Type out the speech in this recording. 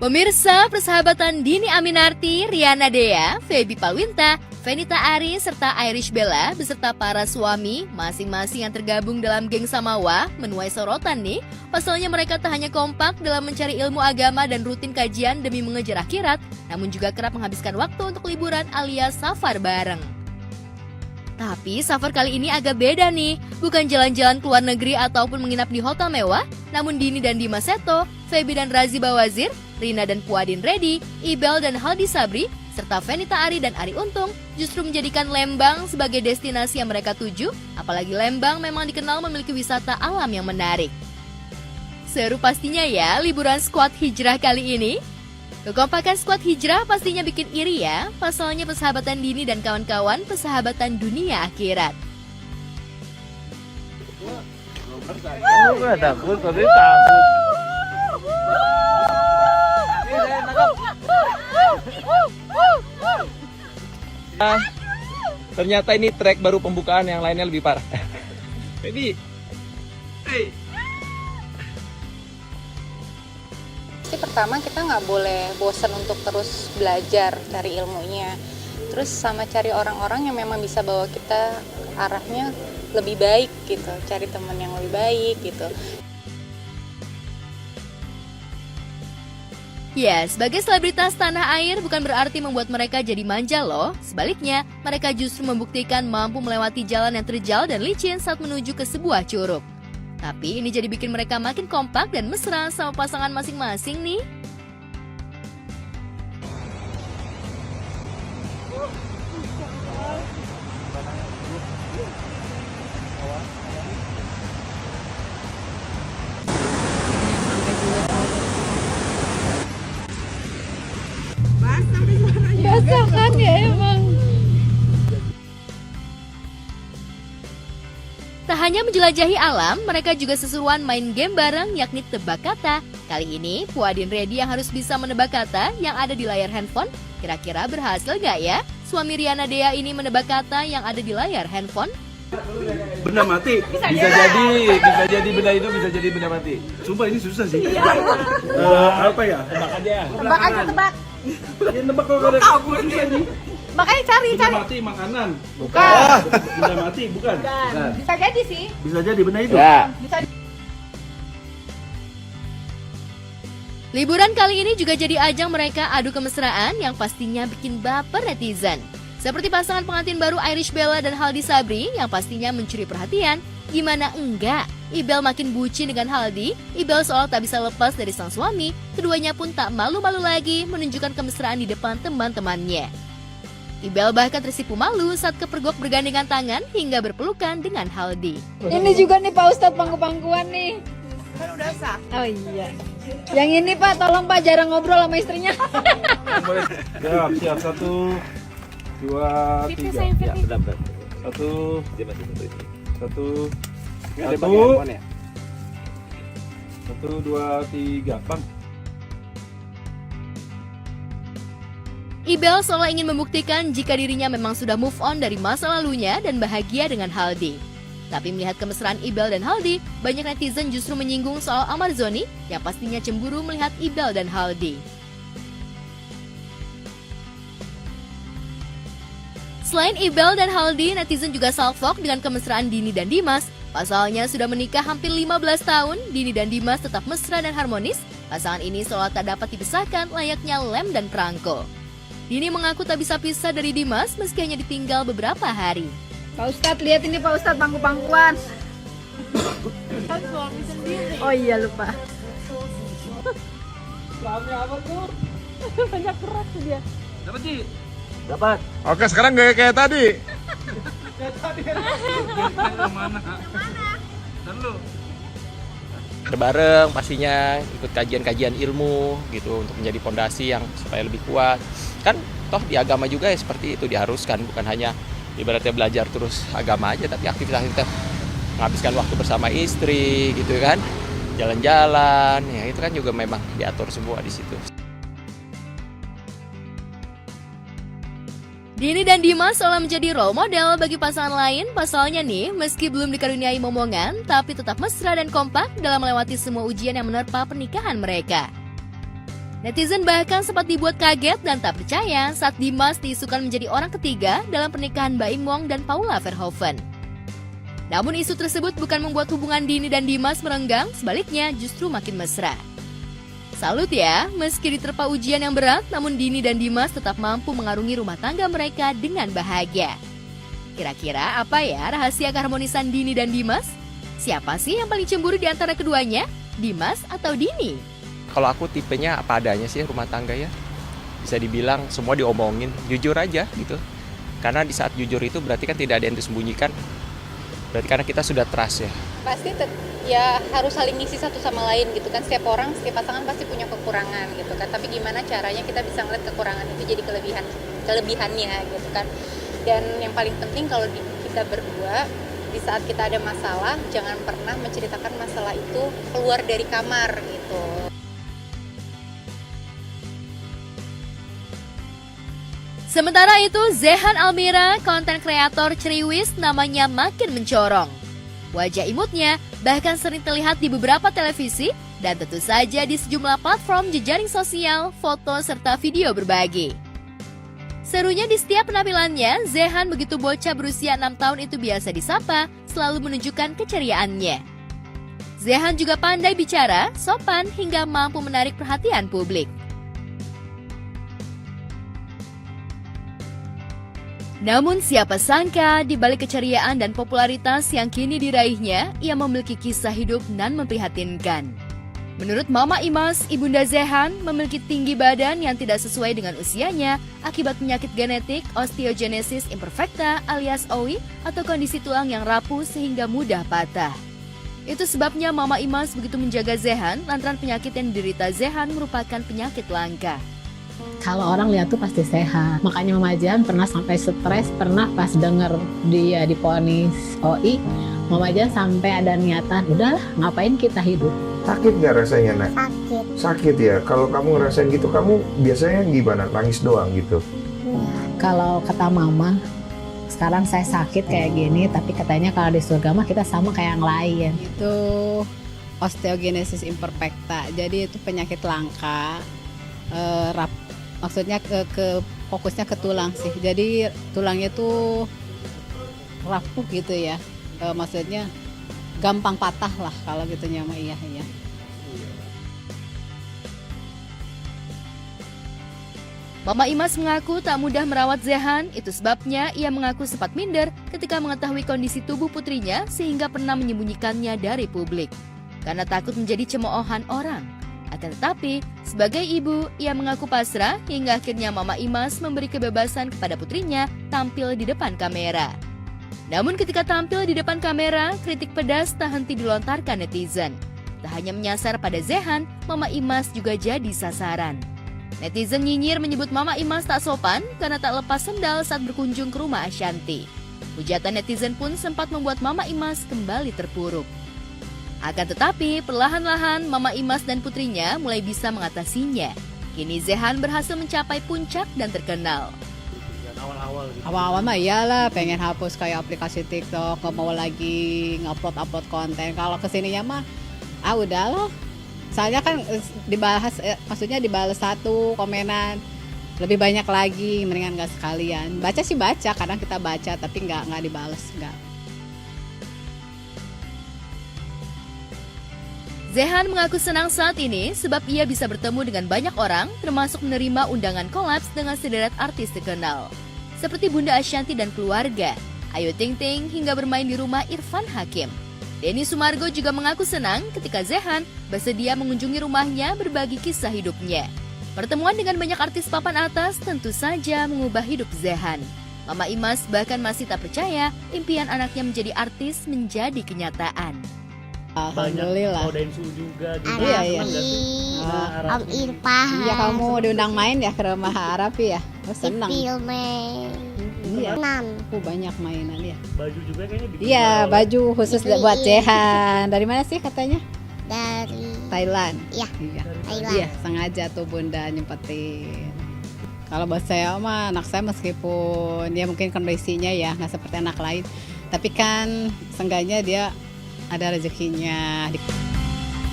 Pemirsa, persahabatan Dhini Aminarti, Riana Dea, Feby Palwinta, Fenita Ari, serta Irish Bella beserta para suami masing-masing yang tergabung dalam geng Samawa menuai sorotan nih. Pasalnya mereka tak hanya kompak dalam mencari ilmu agama dan rutin kajian demi mengejar akhirat, namun juga kerap menghabiskan waktu untuk liburan alias safar bareng. Tapi safar kali ini agak beda nih, bukan jalan-jalan ke luar negeri ataupun menginap di hotel mewah, namun Dhini dan Dimas Seto, Feby dan Razi Bawazir, Rina dan Puadin Reddy, Ibel dan Haldi Sabri, serta Fenita Ari dan Ari Untung justru menjadikan Lembang sebagai destinasi yang mereka tuju, apalagi Lembang memang dikenal memiliki wisata alam yang menarik. Seru pastinya ya liburan skuad hijrah kali ini. Kekompakan skuad hijrah pastinya bikin iri ya, pasalnya persahabatan Dhini dan kawan-kawan persahabatan dunia akhirat. Takut, tapi takut. Ternyata ini track baru pembukaan, yang lainnya lebih parah. Jadi, pertama kita nggak boleh bosan untuk terus belajar, cari ilmunya. Terus sama cari orang-orang yang memang bisa bawa kita arahnya lebih baik gitu, cari teman yang lebih baik gitu. Ya, sebagai selebritas tanah air bukan berarti membuat mereka jadi manja loh. Sebaliknya, mereka justru membuktikan mampu melewati jalan yang terjal dan licin saat menuju ke sebuah curug. Tapi ini jadi bikin mereka makin kompak dan mesra sama pasangan masing-masing nih. Basah kan ya emang. Tak hanya menjelajahi alam, mereka juga seseruan main game bareng yakni tebak kata. Kali ini, Puadin Reddy yang harus bisa menebak kata yang ada di layar handphone. Kira-kira berhasil gak ya? Suami Riana Dea ini menebak kata yang ada di layar handphone. Benda mati bisa jadi benda itu bisa jadi benda mati. Sumpah ini susah sih. Apa ya? Tebak aja, tebak. Ya nebak kalau ada kabur nih. Makanya cari. Benda mati makanan. Bukan. Benda mati bukan. Bisa jadi sih. Bisa jadi benda itu. Bisa. Liburan kali ini juga jadi ajang mereka adu kemesraan yang pastinya bikin baper netizen. Seperti pasangan pengantin baru Irish Bella dan Haldi Sabri yang pastinya mencuri perhatian. Gimana enggak? Ibel makin bucin dengan Haldi. Ibel seolah tak bisa lepas dari sang suami. Keduanya pun tak malu-malu lagi menunjukkan kemesraan di depan teman-temannya. Ibel bahkan tersipu malu saat kepergok bergandengan tangan hingga berpelukan dengan Haldi. Ini juga nih Pak Ustadz pangku-pangkuan nih. Kan udah sah. Oh iya. Yang ini Pak, tolong Pak jarang ngobrol sama istrinya. Siap 1, 2, 3. Ya, benar. 1, 1, 2, 3, Bang. Ibel seolah ingin membuktikan jika dirinya memang sudah move on dari masa lalunya dan bahagia dengan Haldi. Tapi melihat kemesraan Ibel dan Haldi, banyak netizen justru menyinggung soal Amarzoni yang pastinya cemburu melihat Ibel dan Haldi. Selain Ibel dan Haldi, netizen juga salfok dengan kemesraan Dhini dan Dimas. Pasalnya sudah menikah hampir 15 tahun, Dhini dan Dimas tetap mesra dan harmonis. Pasangan ini seolah tak dapat dipisahkan layaknya lem dan perangko. Dhini mengaku tak bisa pisah dari Dimas meski hanya ditinggal beberapa hari. Pak Ustadz, lihat ini Pak Ustadz pangku-pangkuan. Oh iya lupa. suami apa tuh? Banyak kerak tuh dia. Dapat sih. Dapat. Oke, sekarang gak kayak tadi. Mana? Dan lu? Bareng pastinya ikut kajian-kajian ilmu gitu untuk menjadi fondasi yang supaya lebih kuat. Kan toh di agama juga ya seperti itu diharuskan, bukan hanya ibaratnya belajar terus agama aja, tapi aktivitas-aktivitas menghabiskan waktu bersama istri gitu kan, jalan-jalan, ya itu kan juga memang diatur semua di situ. Dhini dan Dimas seolah menjadi role model bagi pasangan lain. Pasalnya nih, meski belum dikaruniai momongan, tapi tetap mesra dan kompak dalam melewati semua ujian yang menerpa pernikahan mereka. Netizen bahkan sempat dibuat kaget dan tak percaya saat Dimas diisukan menjadi orang ketiga dalam pernikahan Baim Wong dan Paula Verhoeven. Namun isu tersebut bukan membuat hubungan Dini dan Dimas merenggang, sebaliknya justru makin mesra. Salut ya, meski diterpa ujian yang berat, namun Dini dan Dimas tetap mampu mengarungi rumah tangga mereka dengan bahagia. Kira-kira apa ya rahasia keharmonisan Dini dan Dimas? Siapa sih yang paling cemburu di antara keduanya? Dimas atau Dini? Kalau aku tipenya apa adanya sih rumah tangga ya. Bisa dibilang semua diomongin, jujur aja gitu. Karena di saat jujur itu berarti kan tidak ada yang disembunyikan. Berarti karena kita sudah trust ya. Pasti ya harus saling ngisi satu sama lain gitu kan. Setiap orang, setiap pasangan pasti punya kekurangan gitu kan. Tapi gimana caranya kita bisa ngeliat kekurangan itu jadi kelebihannya gitu kan. Dan yang paling penting kalau kita berdua, di saat kita ada masalah, jangan pernah menceritakan masalah itu keluar dari kamar gitu. Sementara itu, Zehan Almira, konten kreator ceriwis namanya makin mencorong. Wajah imutnya bahkan sering terlihat di beberapa televisi dan tentu saja di sejumlah platform jejaring sosial, foto, serta video berbagi. Serunya di setiap penampilannya, Zehan begitu bocah berusia 6 tahun itu biasa disapa, selalu menunjukkan keceriaannya. Zehan juga pandai bicara, sopan, hingga mampu menarik perhatian publik. Namun siapa sangka di balik keceriaan dan popularitas yang kini diraihnya, ia memiliki kisah hidup nan memprihatinkan. Menurut Mama Imas, Ibunda Zehan memiliki tinggi badan yang tidak sesuai dengan usianya akibat penyakit genetik osteogenesis imperfecta alias OI atau kondisi tulang yang rapuh sehingga mudah patah. Itu sebabnya Mama Imas begitu menjaga Zehan lantaran penyakit yang diderita Zehan merupakan penyakit langka. Kalau orang lihat tuh pasti sehat. Makanya Mama Jan pernah sampai stres, pernah pas denger dia divonis OI, Mama Jan sampai ada niatan, udahlah ngapain kita hidup. Sakit nggak rasanya, Nak? Sakit. Sakit ya? Kalau kamu ngerasain gitu, kamu biasanya gimana? Nangis doang gitu? Kalau kata Mama, sekarang saya sakit kayak gini, tapi katanya kalau di surga mah kita sama kayak yang lain. Itu osteogenesis imperfecta, jadi itu penyakit langka. Maksudnya fokusnya ke tulang sih, jadi tulangnya tuh rapuh gitu ya, maksudnya gampang patah lah kalau gitu nyama iya. Mama Imas mengaku tak mudah merawat Zehan, itu sebabnya ia mengaku sempat minder ketika mengetahui kondisi tubuh putrinya sehingga pernah menyembunyikannya dari publik karena takut menjadi cemoohan orang. Akan tetapi, sebagai ibu, ia mengaku pasrah hingga akhirnya Mama Imas memberi kebebasan kepada putrinya tampil di depan kamera. Namun ketika tampil di depan kamera, kritik pedas tak henti dilontarkan netizen. Tak hanya menyasar pada Zehan, Mama Imas juga jadi sasaran. Netizen nyinyir menyebut Mama Imas tak sopan karena tak lepas sendal saat berkunjung ke rumah Ashanti. Hujatan netizen pun sempat membuat Mama Imas kembali terpuruk. Akan tetapi, perlahan-lahan Mama Imas dan putrinya mulai bisa mengatasinya. Kini Zehan berhasil mencapai puncak dan terkenal. Awal-awal mah iyalah, pengen hapus kayak aplikasi TikTok, nggak mau lagi ngupload konten. Kalau kesininya mah, udahlah. Soalnya kan maksudnya dibalas satu komenan, lebih banyak lagi, mendingan nggak sekalian. Baca sih baca, kadang kita baca tapi nggak dibales, nggak. Zehan mengaku senang saat ini sebab ia bisa bertemu dengan banyak orang termasuk menerima undangan kolaps dengan sederet artis terkenal. Seperti Bunda Ashanti dan keluarga, Ayu Ting Ting hingga bermain di rumah Irfan Hakim. Denny Sumargo juga mengaku senang ketika Zehan bersedia mengunjungi rumahnya berbagi kisah hidupnya. Pertemuan dengan banyak artis papan atas tentu saja mengubah hidup Zehan. Mama Imas bahkan masih tak percaya impian anaknya menjadi artis menjadi kenyataan. Alhamdulillah. Mau Densu juga gitu. Om Irfan. Iya, kamu diundang main ya ke rumah Arafi ya? Oh, senang. Filmnya. Iya. Senang. Banyak mainan ya. Baju juga kayaknya bikin. Iya, baju khusus buat Zehan. Dari mana sih katanya? Dari Thailand. Iya. Thailand. Iya, sengaja tuh Bunda nyempetin. Kalau buat saya mah anak saya meskipun dia mungkin kondisinya ya nggak seperti anak lain, tapi kan seenggaknya dia ada rezekinya.